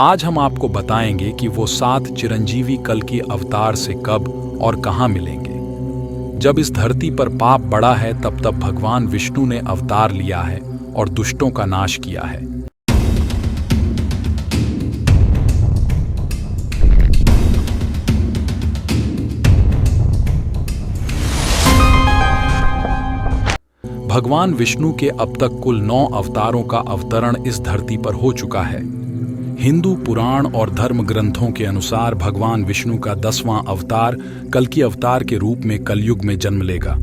आज हम आपको बताएंगे कि वो 7 चिरंजीवी कल की अवतार से कब और कहां मिलेंगे। जब इस धरती पर पाप बढ़ा है तब भगवान विष्णु ने अवतार लिया है और दुष्टों का नाश किया है। भगवान विष्णु के अब तक कुल 9 अवतारों का अवतरण इस धरती पर हो चुका है। हिंदू पुराण और धर्म ग्रंथों के अनुसार भगवान विष्णु का 10वां अवतार कल्कि अवतार के रूप में कलयुग में जन्म लेगा।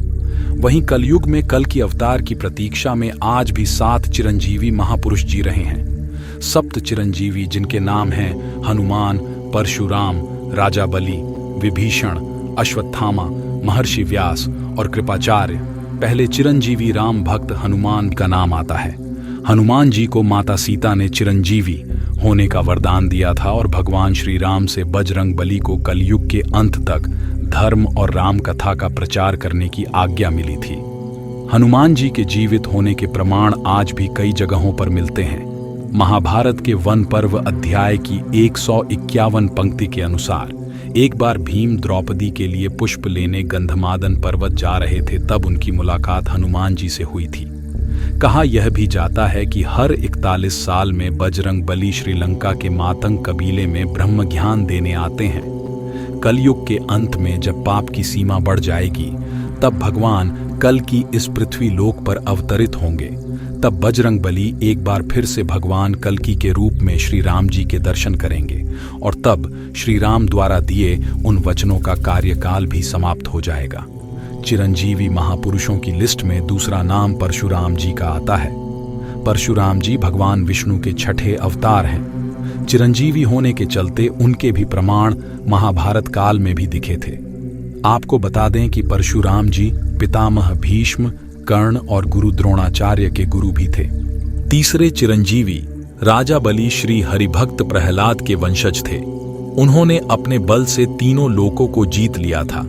वहीं कलयुग में कल की अवतार की प्रतीक्षा में आज भी 7 चिरंजीवी महापुरुष जी रहे हैं। सप्त चिरंजीवी जिनके नाम हैं हनुमान, परशुराम, राजा बलि, विभीषण, अश्वत्थामा, महर्षि व्यास और कृपाचार्य। पहले चिरंजीवी राम भक्त हनुमान का नाम आता है। हनुमान जी को माता सीता ने चिरंजीवी होने का वरदान दिया था और भगवान श्री राम से बजरंग बली को कलयुग के अंत तक धर्म और राम कथा का प्रचार करने की आज्ञा मिली थी। हनुमान जी के जीवित होने के प्रमाण आज भी कई जगहों पर मिलते हैं। महाभारत के वन पर्व अध्याय की 151 पंक्ति के अनुसार एक बार भीम द्रौपदी के लिए पुष्प लेने गंधमादन पर्वत जा रहे थे, तब उनकी मुलाकात हनुमान जी से हुई थी। कहा यह भी जाता है कि हर 41 साल में बजरंग बली श्रीलंका के मातंग कबीले में ब्रह्म ज्ञान देने आते हैं। कलयुग के अंत में जब पाप की सीमा बढ़ जाएगी तब भगवान कल की इस पृथ्वी लोक पर अवतरित होंगे। तब बजरंग बली एक बार फिर से भगवान कल्कि के रूप में श्री राम जी के दर्शन करेंगे और तब श्री राम द्वारा दिए उन वचनों का कार्यकाल भी समाप्त हो जाएगा। चिरंजीवी महापुरुषों की लिस्ट में दूसरा नाम परशुराम जी का आता है। परशुराम जी भगवान विष्णु के 6ठे अवतार हैं। चिरंजीवी होने के चलते उनके भी प्रमाण महाभारत काल में भी दिखे थे। आपको बता दें कि परशुराम जी पितामह भीष्म, कर्ण और गुरु द्रोणाचार्य के गुरु भी थे। तीसरे चिरंजीवी राजा बलि श्री हरिभक्त प्रहलाद के वंशज थे। उन्होंने अपने बल से तीनों लोकों को जीत लिया था।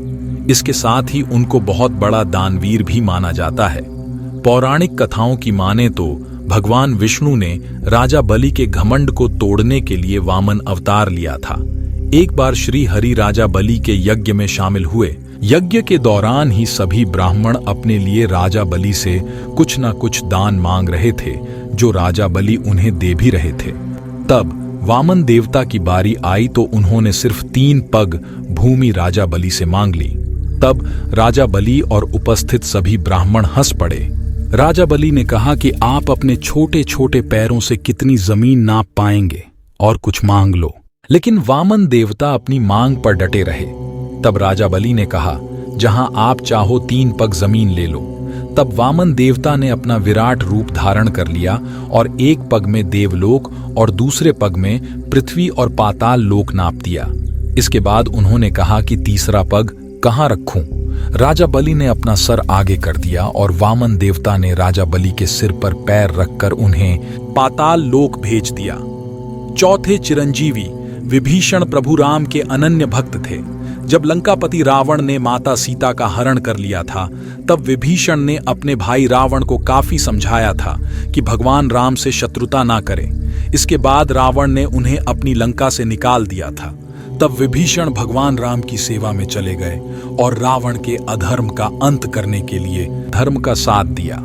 इसके साथ ही उनको बहुत बड़ा दानवीर भी माना जाता है। पौराणिक कथाओं की माने तो भगवान विष्णु ने राजा बलि के घमंड को तोड़ने के लिए वामन अवतार लिया था। एक बार श्री हरि राजा बलि के यज्ञ में शामिल हुए। यज्ञ के दौरान ही सभी ब्राह्मण अपने लिए राजा बलि से कुछ न कुछ दान मांग रहे थे, जो राजा बलि उन्हें दे भी रहे थे। तब वामन देवता की बारी आई तो उन्होंने सिर्फ 3 पग भूमि राजा बलि से मांग ली। तब राजा बलि और उपस्थित सभी ब्राह्मण हंस पड़े। राजा बलि ने कहा कि आप अपने छोटे छोटे पैरों से कितनी जमीन नाप पाएंगे और कुछ मांग लो। लेकिन वामन देवता अपनी मांग पर डटे रहे। तब राजा बलि ने कहा, जहां आप चाहो 3 पग जमीन ले लो। तब वामन देवता ने अपना विराट रूप धारण कर लिया और एक पग में देवलोक और दूसरे पग में पृथ्वी और पाताल लोक नाप दिया। इसके बाद उन्होंने कहा कि तीसरा पग कहां रखूं? राजा बलि ने अपना सर आगे कर दिया और वामन देवता ने राजा बलि के सिर पर पैर रखकर उन्हें पाताल लोक भेज दिया। चौथे चिरंजीवी विभीषण प्रभु राम के अनन्य भक्त थे। जब लंकापति रावण ने माता सीता का हरण कर लिया था, तब विभीषण ने अपने भाई रावण को काफी समझाया था कि भगवान राम से शत्रुता ना करे। इसके बाद रावण ने उन्हें अपनी लंका से निकाल दिया था। तब विभीषण भगवान राम की सेवा में चले गए और रावण के अधर्म का अंत करने के लिए धर्म का साथ दिया।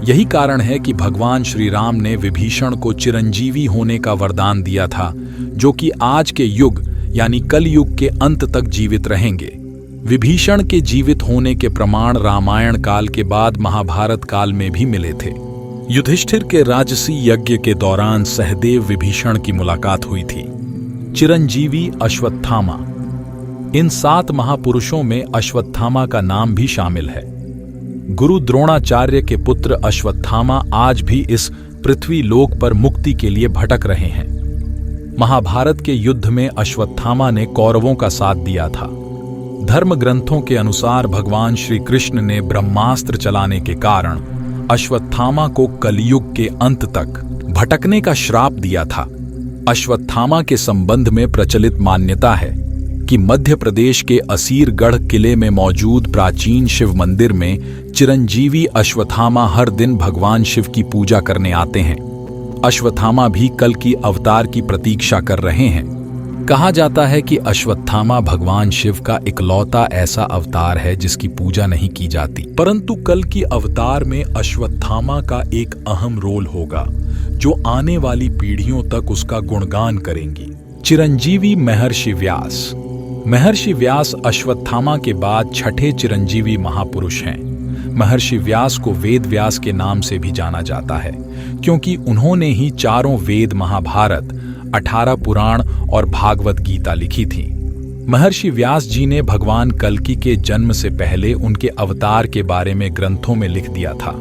यही कारण है कि भगवान श्री राम ने विभीषण को चिरंजीवी होने का वरदान दिया था, जो कि आज के युग यानी कलयुग के अंत तक जीवित रहेंगे। विभीषण के जीवित होने के प्रमाण रामायण काल के बाद महाभारत काल में भी मिले थे। युधिष्ठिर के राजसी यज्ञ के दौरान सहदेव विभीषण की मुलाकात हुई थी। चिरंजीवी अश्वत्थामा। इन 7 महापुरुषों में अश्वत्थामा का नाम भी शामिल है। गुरु द्रोणाचार्य के पुत्र अश्वत्थामा आज भी इस पृथ्वी लोक पर मुक्ति के लिए भटक रहे हैं। महाभारत के युद्ध में अश्वत्थामा ने कौरवों का साथ दिया था। धर्म ग्रंथों के अनुसार भगवान श्री कृष्ण ने ब्रह्मास्त्र चलाने के कारण अश्वत्थामा को कलयुग के अंत तक भटकने का श्राप दिया था। अश्वत्थामा के संबंध में प्रचलित मान्यता है कि मध्य प्रदेश के असीरगढ़ किले में मौजूद प्राचीन शिव मंदिर में चिरंजीवी अश्वत्थामा हर दिन भगवान शिव की पूजा करने आते हैं। अश्वत्थामा भी कल की अवतार की प्रतीक्षा कर रहे हैं। कहा जाता है कि अश्वत्थामा भगवान शिव का इकलौता ऐसा अवतार है जिसकी पूजा नहीं की जाती, परंतु कल की अवतार में अश्वत्थामा का एक अहम रोल होगा जो आने वाली पीढ़ियों तक उसका गुणगान करेंगी। चिरंजीवी महर्षि व्यास। महर्षि व्यास अश्वत्थामा के बाद छठे चिरंजीवी महापुरुष हैं। महर्षि व्यास को वेद व्यास के नाम से भी जाना जाता है क्योंकि उन्होंने ही चारों वेद, महाभारत, 18 पुराण और भागवत गीता लिखी थी। महर्षि व्यास जी ने भगवान कल्कि के जन्म से पहले उनके अवतार के बारे में ग्रंथों में लिख दिया था।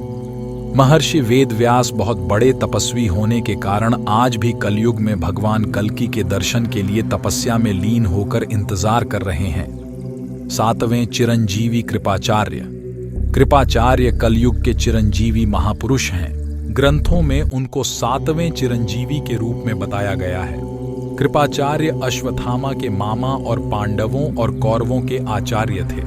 महर्षि वेद व्यास बहुत बड़े तपस्वी होने के कारण आज भी कलयुग में भगवान कल्कि के दर्शन के लिए तपस्या में लीन होकर इंतजार कर रहे हैं। 7वें चिरंजीवी कृपाचार्य। कृपाचार्य कलयुग के चिरंजीवी महापुरुष हैं। ग्रंथों में उनको 7वें चिरंजीवी के रूप में बताया गया है। कृपाचार्य अश्वत्थामा के मामा और पांडवों और कौरवों के आचार्य थे।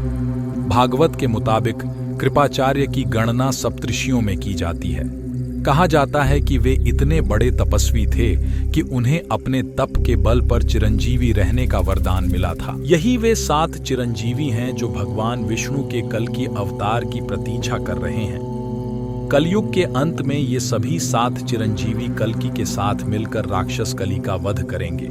भागवत के मुताबिक कृपाचार्य की गणना सप्तऋषियों में की जाती है। कहा जाता है कि वे इतने बड़े तपस्वी थे कि उन्हें अपने तप के बल पर चिरंजीवी रहने का वरदान मिला था। यही वे 7 चिरंजीवी हैं जो भगवान विष्णु के कल की अवतार की प्रतीक्षा कर रहे हैं। कलयुग के अंत में ये सभी 7 चिरंजीवी कल्कि के साथ मिलकर राक्षस कली का वध करेंगे।